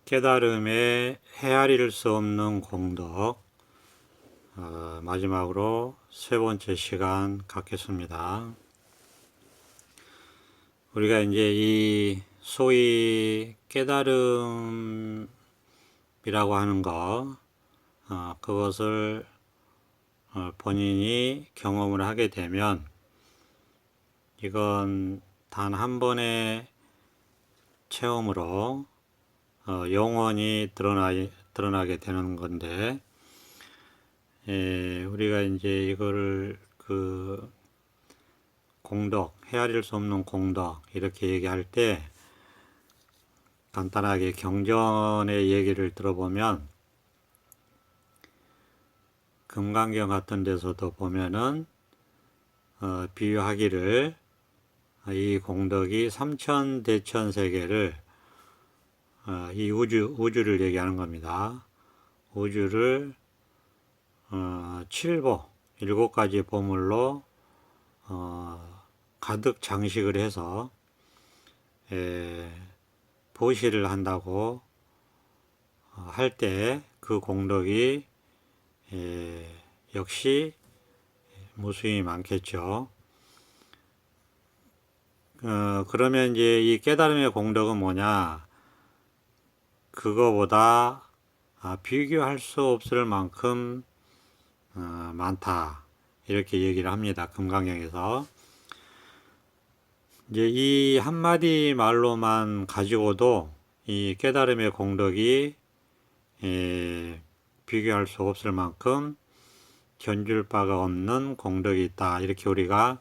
깨달음에 헤아릴 수 없는 공덕, 마지막으로 세 번째 시간 갖겠습니다. 우리가 이제 이 소위 깨달음이라고 하는 것, 그것을 본인이 경험을 하게 되면 이건 단 한 번의 체험으로 영원히 드러나게 되는 건데, 우리가 이제 이거를 공덕, 헤아릴 수 없는 공덕 이렇게 얘기할 때 간단하게 경전의 얘기를 들어보면 금강경 같은 데서도 보면은 비유하기를 이 공덕이 삼천대천세계를 이 우주를 얘기하는 겁니다. 우주를 7보, 7가지 보물로 가득 장식을 해서 보시를 한다고 할 때 그 공덕이 역시 무수히 많겠죠. 그러면 이제 이 깨달음의 공덕은 뭐냐? 그거보다 비교할 수 없을 만큼 많다. 이렇게 얘기를 합니다. 금강경에서. 이제 이 한마디 말로만 가지고도 이 깨달음의 공덕이 비교할 수 없을 만큼 견줄 바가 없는 공덕이 있다. 이렇게 우리가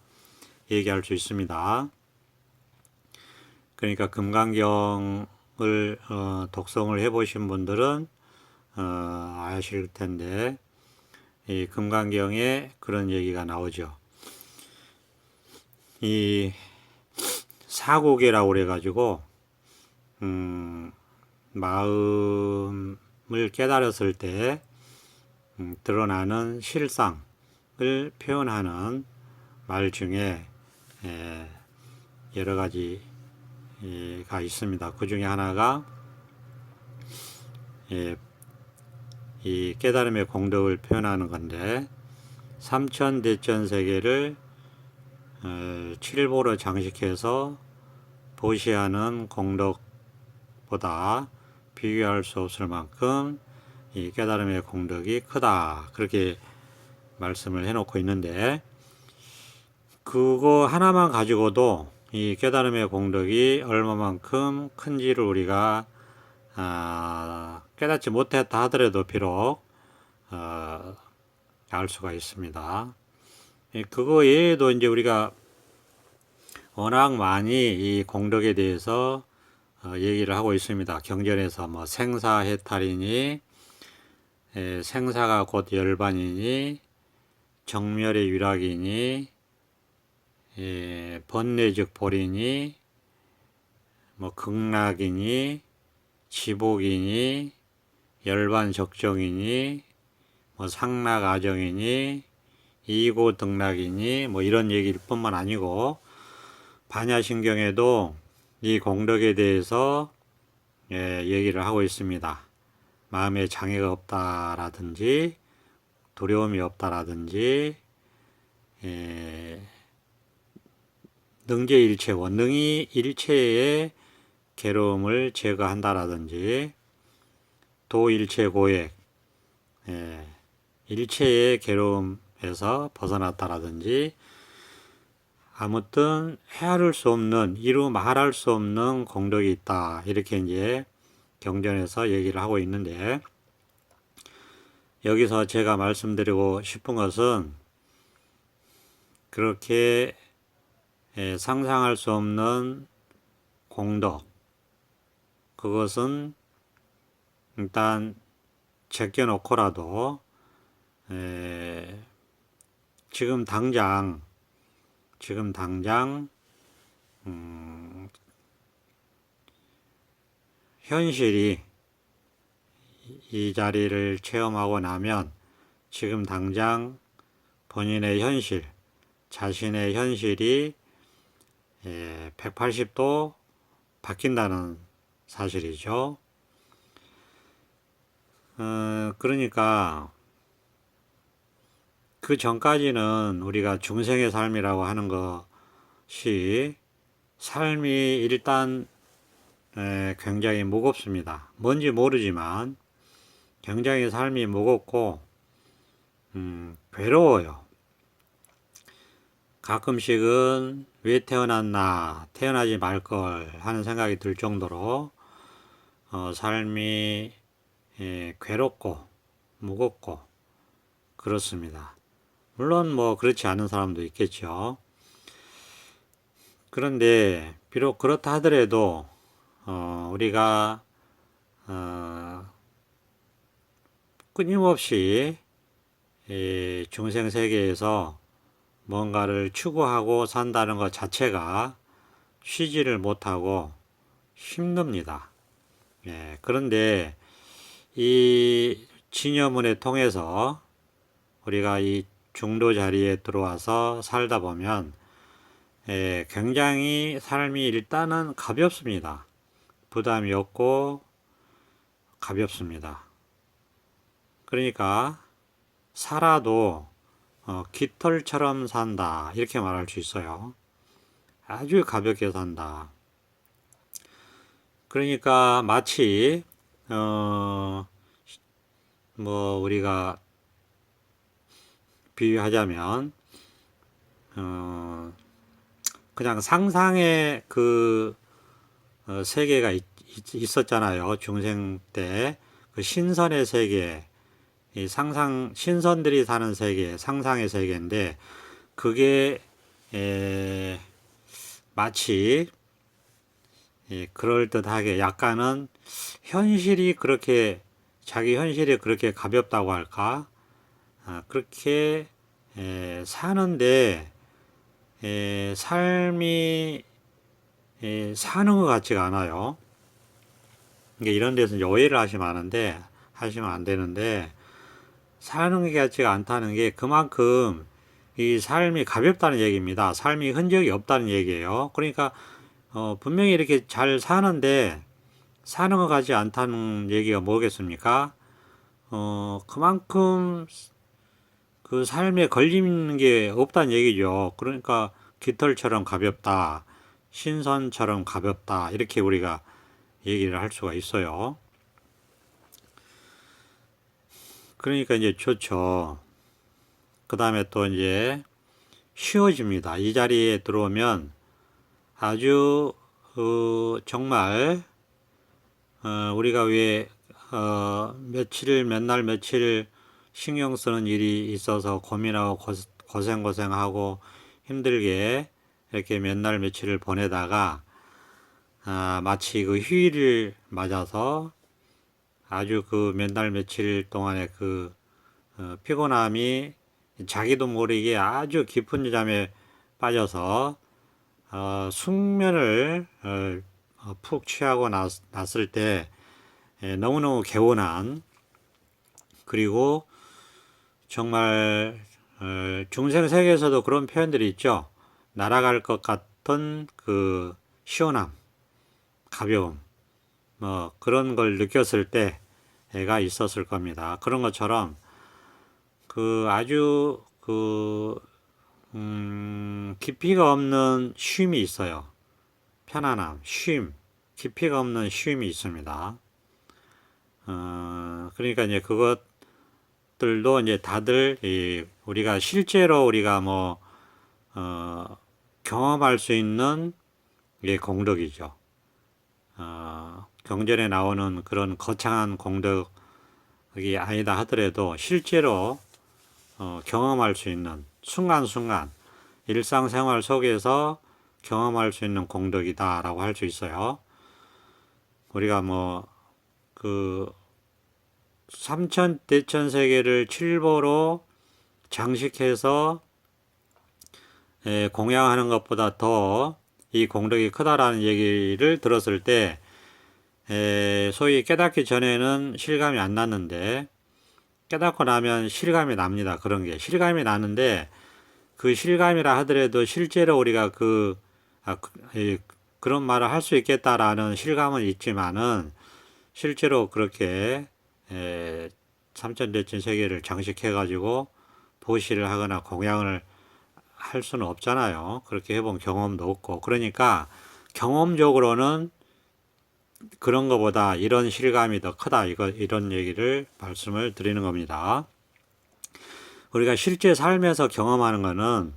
얘기할 수 있습니다. 그러니까 금강경을 독성을 해보신 분들은 아실 텐데 이 금강경에 그런 얘기가 나오죠. 이 사국이라고 그래가지고 마음을 깨달았을 때 드러나는 실상을 표현하는 말 중에 여러 가지가 있습니다. 그 중에 하나가 이 깨달음의 공덕을 표현하는 건데 삼천대천세계를 7보로 장식해서 보시하는 공덕보다 비교할 수 없을 만큼 이 깨달음의 공덕이 크다. 그렇게 말씀을 해놓고 있는데 그거 하나만 가지고도 이 깨달음의 공덕이 얼마만큼 큰지를 우리가 깨닫지 못했다 하더라도 비록 알 수가 있습니다. 그거 외에도 이제 우리가 워낙 많이 이 공덕에 대해서 얘기를 하고 있습니다. 경전에서 뭐 생사해탈이니 생사가 곧 열반이니 정멸의 유락이니 번뇌즉 보리니 뭐 극락이니 지복이니 열반적정이니 뭐 상락아정이니 이고등락이니 뭐 이런 얘기일 뿐만 아니고 반야신경에도 이 공덕에 대해서 얘기를 하고 있습니다. 마음에 장애가 없다라든지 두려움이 없다라든지 능제일체 원능이 일체의 괴로움을 제거한다라든지 도일체고액 일체의 괴로움에서 벗어났다라든지 아무튼 헤아릴 수 없는 이루 말할 수 없는 공덕이 있다. 이렇게 이제 경전에서 얘기를 하고 있는데 여기서 제가 말씀드리고 싶은 것은 그렇게 상상할 수 없는 공덕 그것은 일단 제껴놓고라도 지금 당장 현실이 이 자리를 체험하고 나면 지금 당장 본인의 현실, 자신의 현실이 180도 바뀐다는 사실이죠. 그러니까 그 전까지는 우리가 중생의 삶이라고 하는 것이 삶이 일단 굉장히 무겁습니다. 뭔지 모르지만 굉장히 삶이 무겁고 괴로워요. 가끔씩은 왜 태어났나, 태어나지 말걸 하는 생각이 들 정도로 삶이 괴롭고 무겁고 그렇습니다. 물론 뭐 그렇지 않은 사람도 있겠죠. 그런데 비록 그렇다 하더라도 우리가 끊임없이 중생 세계에서 뭔가를 추구하고 산다는 것 자체가 쉬지를 못하고 힘듭니다. 그런데 이 진여문을 통해서 우리가 이 중도 자리에 들어와서 살다 보면 굉장히 삶이 일단은 가볍습니다. 부담이 없고 가볍습니다. 그러니까 살아도 깃털처럼 산다 이렇게 말할 수 있어요. 아주 가볍게 산다. 그러니까 마치 뭐 우리가 비유하자면 그냥 상상의 그 세계가 있었잖아요. 중생 때 그 신선의 세계, 이 상상 신선들이 사는 세계, 상상의 세계인데 그게 마치 그럴듯하게 약간은 현실이 그렇게 자기 현실이 그렇게 가볍다고 할까? 그렇게 사는데 삶이 사는 것 같지가 않아요. 이런 데서 오해를 하시면 안 되는데 사는 것 같지가 않다는 게 그만큼 이 삶이 가볍다는 얘기입니다. 삶이 흔적이 없다는 얘기예요. 그러니까 분명히 이렇게 잘 사는데 사는 것 같지 않다는 얘기가 뭐겠습니까? 그만큼 그 삶에 걸리는 게 없다는 얘기죠. 그러니까 깃털처럼 가볍다, 신선처럼 가볍다 이렇게 우리가 얘기를 할 수가 있어요. 그러니까 이제 좋죠. 그 다음에 또 이제 쉬워집니다. 이 자리에 들어오면 아주 정말 우리가 왜 몇 날 며칠 신경 쓰는 일이 있어서 고민하고 고생하고 힘들게 이렇게 몇 날 며칠을 보내다가 마치 그 휴일을 맞아서 아주 그 몇 날 며칠 동안의 그 피곤함이 자기도 모르게 아주 깊은 잠에 빠져서 숙면을 푹 취하고 났을 때 너무너무 개운한 그리고 정말 중생 세계에서도 그런 표현들이 있죠. 날아갈 것 같은 그 시원함, 가벼움, 뭐 그런 걸 느꼈을 때가 있었을 겁니다. 그런 것처럼 그 아주 그 깊이가 없는 쉼이 있어요. 편안함, 쉼, 깊이가 없는 쉼이 있습니다. 그러니까 이제 그것들도 이제 다들 우리가 실제로 우리가 뭐 경험할 수 있는 공덕이죠. 경전에 나오는 그런 거창한 공덕이 아니다 하더라도 실제로 경험할 수 있는 순간순간 일상생활 속에서 경험할 수 있는 공덕이다라고 할 수 있어요. 우리가 뭐 그 삼천 대천 세계를 칠보로 장식해서 공양하는 것보다 더 이 공덕이 크다라는 얘기를 들었을 때 소위 깨닫기 전에는 실감이 안 났는데 깨닫고 나면 실감이 납니다. 그런 게 실감이 나는데 그 실감이라 하더라도 실제로 우리가 그런 말을 할 수 있겠다라는 실감은 있지만은 실제로 그렇게 참전되친 세계를 장식해가지고 보시를 하거나 공양을 할 수는 없잖아요. 그렇게 해본 경험도 없고. 그러니까 경험적으로는 그런 것보다 이런 실감이 더 크다. 이런 얘기를 말씀을 드리는 겁니다. 우리가 실제 삶에서 경험하는 거는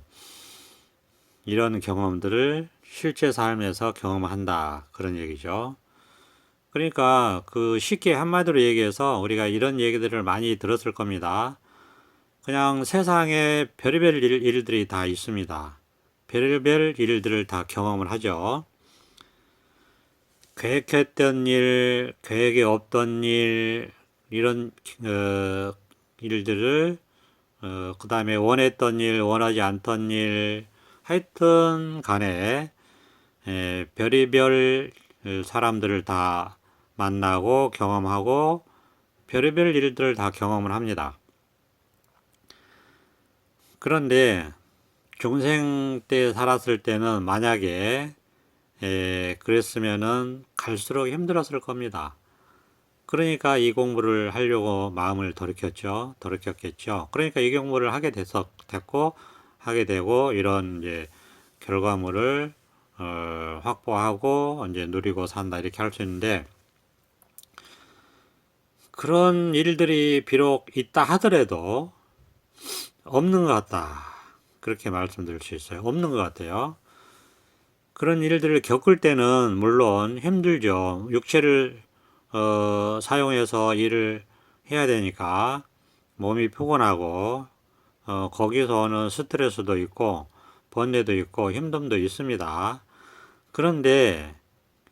이런 경험들을 실제 삶에서 경험한다. 그런 얘기죠. 그러니까 그 쉽게 한마디로 얘기해서 우리가 이런 얘기들을 많이 들었을 겁니다. 그냥 세상에 별의별 일들이 다 있습니다. 별의별 일들을 다 경험을 하죠. 계획했던 일, 계획이 없던 일, 이런 일들을 그 다음에 원했던 일, 원하지 않던 일, 하여튼 간에 별의별 사람들을 다 만나고 경험하고 별의별 일들을 다 경험을 합니다. 그런데 중생 때 살았을 때는 만약에 그랬으면은 갈수록 힘들었을 겁니다. 그러니까 이 공부를 하려고 마음을 돌이켰겠죠. 그러니까 이 공부를 됐고, 하게 되고, 이런 이제 결과물을, 확보하고, 이제 누리고 산다, 이렇게 할 수 있는데, 그런 일들이 비록 있다 하더라도, 없는 것 같다. 그렇게 말씀드릴 수 있어요. 없는 것 같아요. 그런 일들을 겪을 때는 물론 힘들죠. 육체를 사용해서 일을 해야 되니까 몸이 피곤하고 거기서 오는 스트레스도 있고 번뇌도 있고 힘듦도 있습니다. 그런데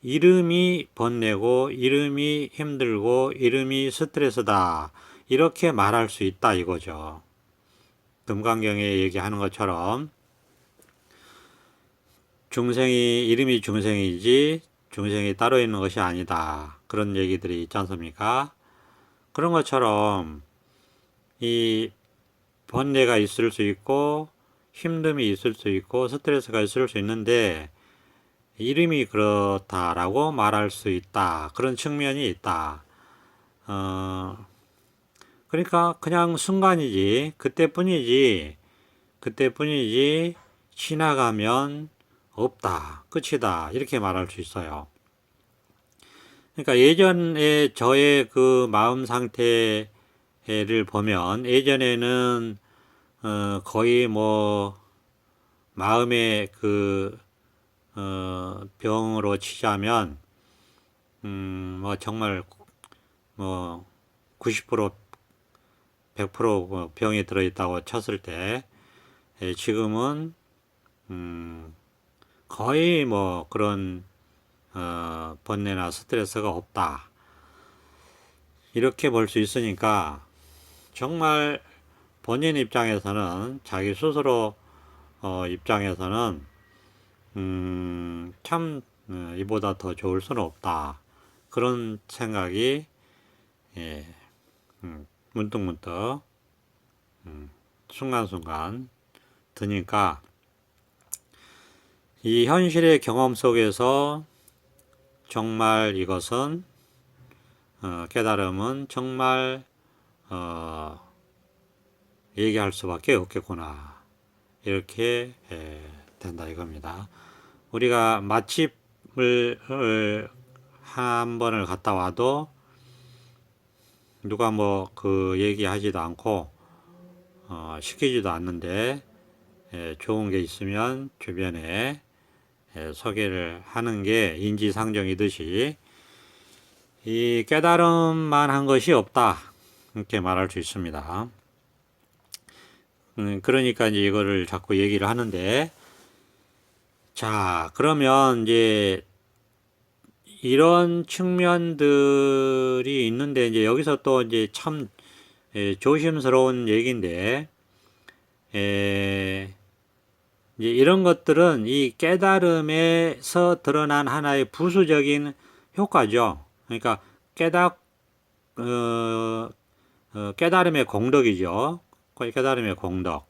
이름이 번뇌고 이름이 힘들고 이름이 스트레스다. 이렇게 말할 수 있다 이거죠. 금강경에 얘기하는 것처럼 이름이 중생이지 중생이 따로 있는 것이 아니다. 그런 얘기들이 있지 않습니까? 그런 것처럼 이 번뇌가 있을 수 있고 힘듦이 있을 수 있고 스트레스가 있을 수 있는데 이름이 그렇다라고 말할 수 있다. 그런 측면이 있다. 그러니까 그냥 순간이지 그때뿐이지 지나가면 없다. 끝이다. 이렇게 말할 수 있어요. 그러니까 예전에 저의 그 마음 상태를 보면 예전에는 거의 뭐 마음의 그 병으로 치자면 뭐 정말 뭐 90% 100% 병이 들어있다고 쳤을 때 지금은 거의 뭐 그런 번뇌나 스트레스가 없다. 이렇게 볼 수 있으니까 정말 본인 입장에서는 자기 스스로 입장에서는 참 이보다 더 좋을 수는 없다. 그런 생각이 문득문득 순간순간 드니까 이 현실의 경험 속에서 정말 이것은 깨달음은 정말 얘기할 수밖에 없겠구나 이렇게 된다 이겁니다. 우리가 맛집을 한 번을 갔다 와도 누가 뭐 그 얘기하지도 않고 시키지도 않는데 좋은 게 있으면 주변에 소개를 하는 게 인지상정이듯이 이 깨달음만 한 것이 없다 이렇게 말할 수 있습니다. 그러니까 이제 이거를 자꾸 얘기를 하는데 자 그러면 이제 이런 측면들이 있는데 이제 여기서 또 이제 참 조심스러운 얘기인데 이제 이런 것들은 이 깨달음에서 드러난 하나의 부수적인 효과죠. 그러니까 깨달음의 공덕이죠. 깨달음의 공덕.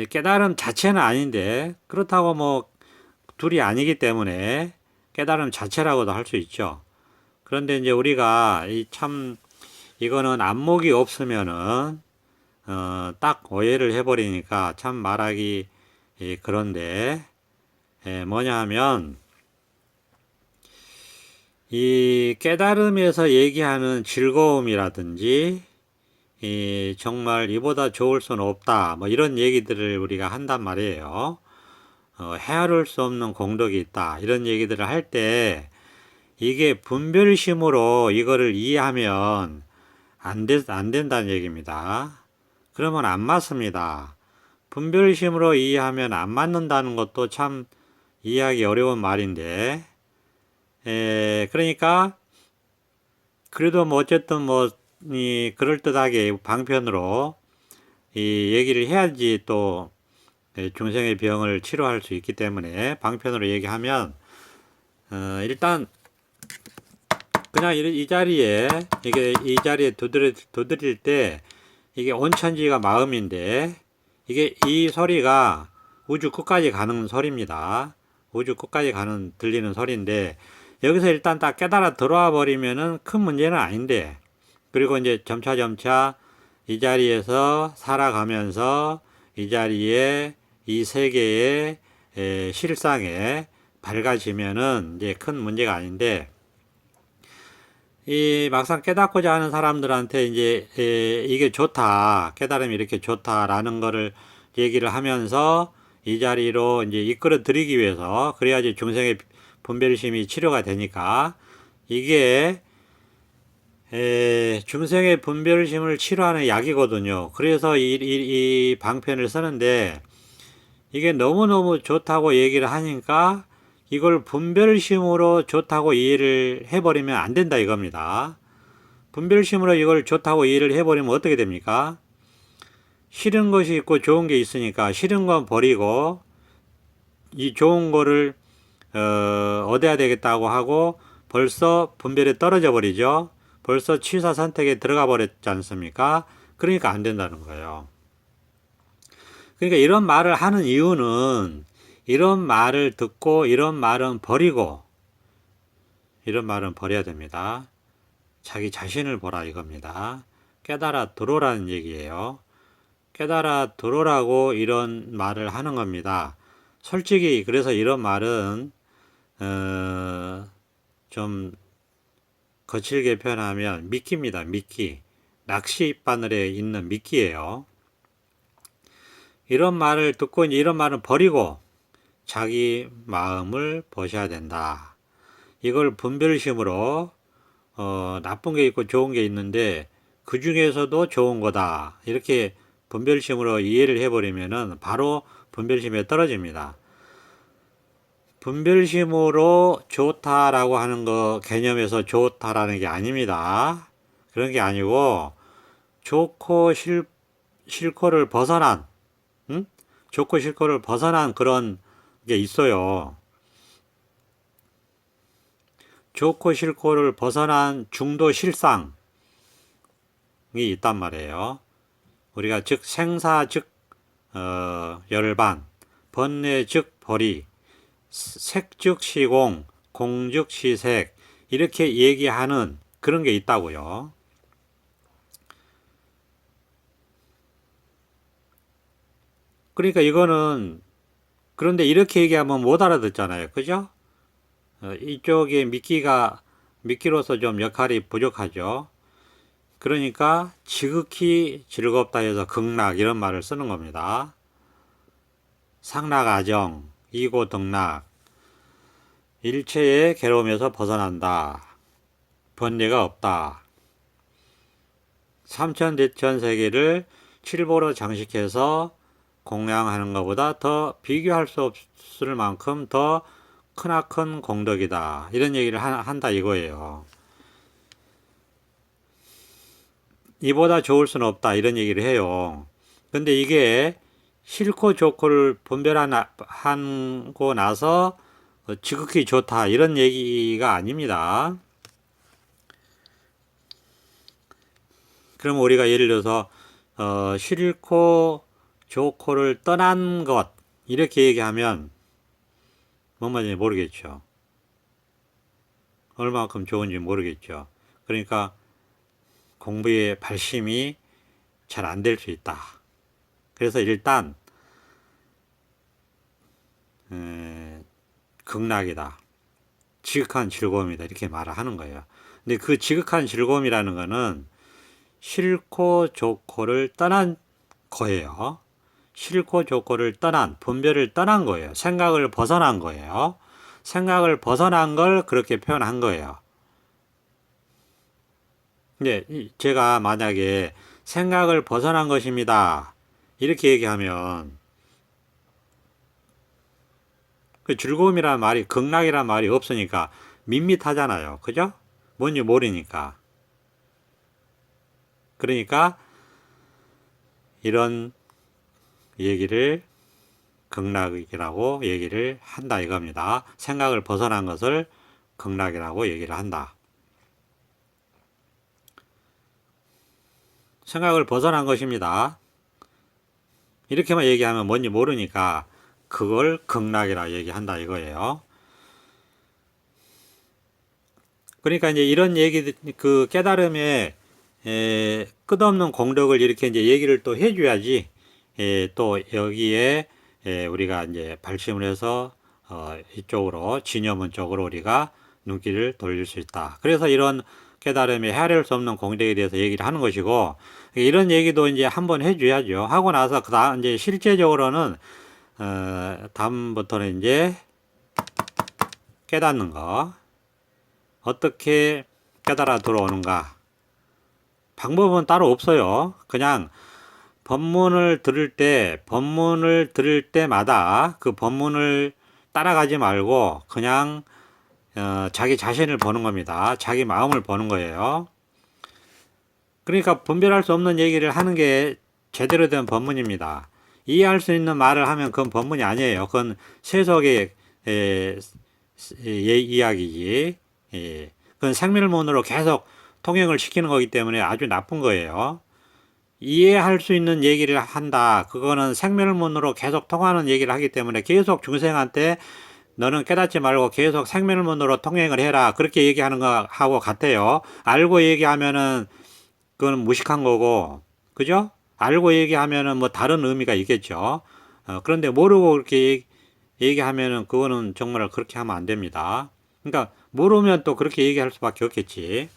깨달음 자체는 아닌데 그렇다고 뭐 둘이 아니기 때문에 깨달음 자체라고도 할 수 있죠. 그런데 이제 우리가 이거는 안목이 없으면은 딱 오해를 해버리니까 참 말하기 그런데 뭐냐 하면 이 깨달음에서 얘기하는 즐거움이라든지 정말 이보다 좋을 수는 없다 뭐 이런 얘기들을 우리가 한단 말이에요. 헤아릴 수 없는 공덕이 있다 이런 얘기들을 할 때 이게 분별심으로 이거를 이해하면 안 된다는 얘기입니다. 그러면 안 맞습니다. 분별심으로 이해하면 안 맞는다는 것도 참 이해하기 어려운 말인데, 그러니까, 그래도 뭐 어쨌든 뭐, 그럴듯하게 방편으로 이 얘기를 해야지 또 중생의 병을 치료할 수 있기 때문에 방편으로 얘기하면, 일단, 그냥 이 자리에, 이 자리에 두드릴 때, 이게 온천지가 마음인데, 이게 이 소리가 우주 끝까지 가는 소리입니다. 우주 끝까지 들리는 소리인데, 여기서 일단 딱 깨달아 들어와 버리면은 큰 문제는 아닌데, 그리고 이제 점차 이 자리에서 살아가면서 이 자리에 이 세계의 실상에 밝아지면은 이제 큰 문제가 아닌데, 이 막상 깨닫고자 하는 사람들한테 이제 이게 좋다, 깨달음이 이렇게 좋다라는 거를 얘기를 하면서 이 자리로 이제 이끌어 드리기 위해서 그래야지 중생의 분별심이 치료가 되니까 이게 중생의 분별심을 치료하는 약이거든요. 그래서 이 방편을 쓰는데 이게 너무너무 좋다고 얘기를 하니까 이걸 분별심으로 좋다고 이해를 해버리면 안 된다 이겁니다. 분별심으로 이걸 좋다고 이해를 해버리면 어떻게 됩니까? 싫은 것이 있고 좋은 게 있으니까 싫은 건 버리고 이 좋은 거를 얻어야 되겠다고 하고 벌써 분별에 떨어져 버리죠. 벌써 취사 선택에 들어가 버렸지 않습니까? 그러니까 안 된다는 거예요. 그러니까 이런 말을 하는 이유는 이런 말을 듣고 이런 말은 버리고 이런 말은 버려야 됩니다. 자기 자신을 보라 이겁니다. 깨달아 들어오라는 얘기예요. 깨달아 들어오라고 이런 말을 하는 겁니다. 솔직히 그래서 이런 말은 좀 거칠게 표현하면 미끼입니다. 미끼. 낚싯바늘에 있는 미끼예요. 이런 말을 듣고 이제 이런 말은 버리고 자기 마음을 보셔야 된다. 이걸 분별심으로 나쁜 게 있고 좋은 게 있는데 그 중에서도 좋은 거다. 이렇게 분별심으로 이해를 해버리면은 바로 분별심에 떨어집니다. 분별심으로 좋다라고 하는 거 개념에서 좋다라는 게 아닙니다. 그런 게 아니고 좋고 싫고를 벗어난 좋고 싫고를 벗어난 그런 게 있어요. 좋고 싫고를 벗어난 중도 실상이 있단 말이에요. 우리가 즉 생사 즉 열반, 번뇌 즉 벌이, 색 즉 시공, 공 즉 시색 이렇게 얘기하는 그런 게 있다고요. 그러니까 이거는 그런데 이렇게 얘기하면 못 알아듣잖아요. 그죠? 이쪽에 미끼로서 좀 역할이 부족하죠. 그러니까 지극히 즐겁다 해서 극락 이런 말을 쓰는 겁니다. 상락아정, 이고등락, 일체의 괴로움에서 벗어난다. 번뇌가 없다. 삼천대천 세계를 칠보로 장식해서 공양하는 것보다 더 비교할 수 없을 만큼 더 크나큰 공덕이다. 이런 얘기를 한다 이거예요. 이보다 좋을 수는 없다. 이런 얘기를 해요. 근데 이게 싫고 좋고를 분별하고 나서 지극히 좋다. 이런 얘기가 아닙니다. 그럼 우리가 예를 들어서 싫고 좋고를 떠난 것 이렇게 얘기하면 뭔 말인지 모르겠죠. 얼마만큼 좋은지 모르겠죠. 그러니까 공부에 발심이 잘 안 될 수 있다. 그래서 일단 극락이다. 지극한 즐거움이다. 이렇게 말을 하는 거예요. 근데 그 지극한 즐거움이라는 거는 싫고 좋고를 떠난 거예요. 싫고 좋고를 떠난, 분별을 떠난 거예요. 생각을 벗어난 거예요. 생각을 벗어난 걸 그렇게 표현한 거예요. 근데 제가 만약에 생각을 벗어난 것입니다. 이렇게 얘기하면 그 즐거움이라는 말이, 극락이라는 말이 없으니까 밋밋하잖아요. 그죠? 뭔지 모르니까. 그러니까 이런 얘기를 극락이라고 얘기를 한다 이겁니다. 생각을 벗어난 것을 극락이라고 얘기를 한다. 생각을 벗어난 것입니다. 이렇게만 얘기하면 뭔지 모르니까 그걸 극락이라 얘기한다 이거예요. 그러니까 이제 이런 얘기, 그 깨달음의 끝없는 공덕을 이렇게 이제 얘기를 또 해줘야지, 또 여기에 우리가 이제 발심을 해서 이쪽으로, 진여문 쪽으로 우리가 눈길을 돌릴 수 있다. 그래서 이런 깨달음의 헤아릴 수 없는 공덕에 대해서 얘기를 하는 것이고, 이런 얘기도 이제 한번 해줘야죠. 하고 나서 그 다음 이제 실제적으로는 다음부터는 이제 깨닫는 거, 어떻게 깨달아 들어오는가. 방법은 따로 없어요. 그냥 법문을 들을 때마다 그 법문을 따라가지 말고 그냥 자기 자신을 보는 겁니다. 자기 마음을 보는 거예요. 그러니까 분별할 수 없는 얘기를 하는 게 제대로 된 법문입니다. 이해할 수 있는 말을 하면 그건 법문이 아니에요. 그건 세속의 이야기지. 그건 생멸문으로 계속 통행을 시키는 거기 때문에 아주 나쁜 거예요. 이해할 수 있는 얘기를 한다. 그거는 생멸문으로 계속 통하는 얘기를 하기 때문에 계속 중생한테 너는 깨닫지 말고 계속 생멸문으로 통행을 해라. 그렇게 얘기하는 거하고 같아요. 알고 얘기하면은 그건 무식한 거고, 그죠? 알고 얘기하면은 뭐 다른 의미가 있겠죠. 그런데 모르고 그렇게 얘기하면은 그거는 정말 그렇게 하면 안 됩니다. 그러니까 모르면 또 그렇게 얘기할 수밖에 없겠지.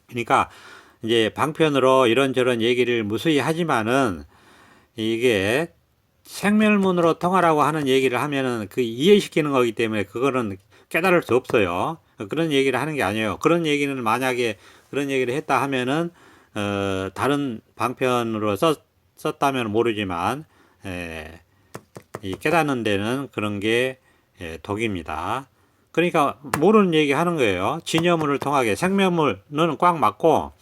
그러니까 이제 방편으로 이런저런 얘기를 무수히 하지만은 이게 생멸문으로 통하라고 하는 얘기를 하면은 그 이해시키는 거기 때문에 그거는 깨달을 수 없어요. 그런 얘기를 하는 게 아니에요. 그런 얘기는 만약에 그런 얘기를 했다 하면은 다른 방편으로 썼다면 모르지만 이 깨닫는 데는 그런 게 독입니다. 그러니까 모르는 얘기 하는 거예요. 진여문을 통하게 생멸문은 꽉 막고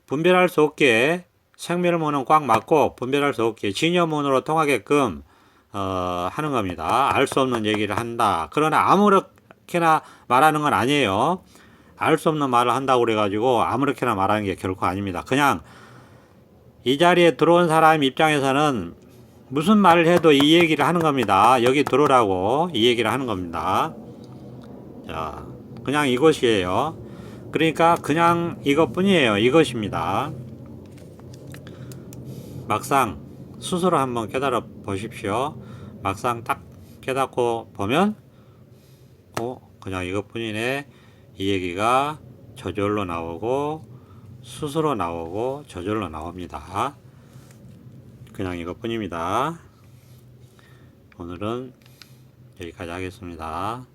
분별할 수 없게, 생멸문은 꽉 막고 분별할 수 없게 진여문으로 통하게끔 하는 겁니다. 알 수 없는 얘기를 한다. 그러나 아무렇게나 말하는 건 아니에요. 알 수 없는 말을 한다고 그래가지고 아무렇게나 말하는 게 결코 아닙니다. 그냥 이 자리에 들어온 사람 입장에서는 무슨 말을 해도 이 얘기를 하는 겁니다. 여기 들어오라고 이 얘기를 하는 겁니다. 자, 그냥 이것이에요. 그러니까 그냥 이것뿐이에요. 이것입니다. 막상 스스로 한번 깨달아 보십시오. 막상 딱 깨닫고 보면 그냥 이것뿐이네. 이 얘기가 저절로 나오고 스스로 나오고 저절로 나옵니다. 그냥 이것뿐입니다. 오늘은 여기까지 하겠습니다.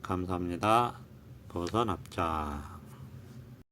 감사합니다. 도선합자.